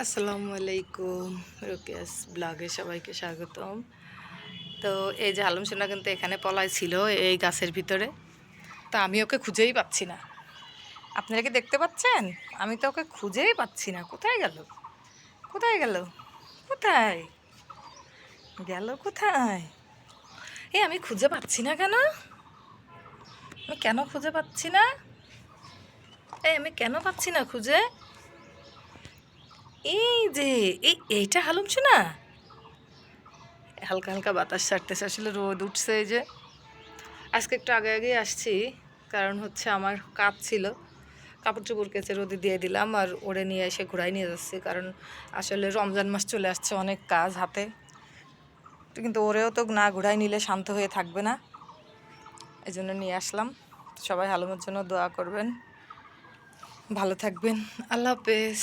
আসসালামু আলাইকুম, রোকেয়াস ব্লগে সবাইকে স্বাগতম। তো এই যে আলম সোনা কিন্তু এখানে পলায় ছিল এই গাছের ভিতরে। তো আমি ওকে খুঁজেই পাচ্ছি না। আপনারা কি দেখতে পাচ্ছেন? আমি তো ওকে খুঁজেই পাচ্ছি না। কোথায় গেল? কোথায় গেল? কোথায় গেল? কোথায়? আমি খুঁজে পাচ্ছি না কেন? আমি কেন খুঁজে পাচ্ছি না? আমি কেন পাচ্ছি না খুঁজে? এই যে এইটা আলম সোনা। হালকা হালকা বাতাস ছাড়তেছে, আসলে রোদ উঠছে। এই যে আজকে একটু আগে আগেই আসছি, কারণ হচ্ছে আমার কাজ ছিল, কাপড় চোপড় কেচে রোদে দিয়ে দিলাম আর ওরে নিয়ে এসে ঘুরাই নিয়ে যাচ্ছি। কারণ আসলে রমজান মাস চলে আসছে, অনেক কাজ হাতে, কিন্তু ওরেও তো না ঘুরাই নিলে শান্ত হয়ে থাকবে না, এই জন্য নিয়ে আসলাম। সবাই আলমের জন্য দোয়া করবেন, ভালো থাকবেন। আল্লাহ হাফেজ।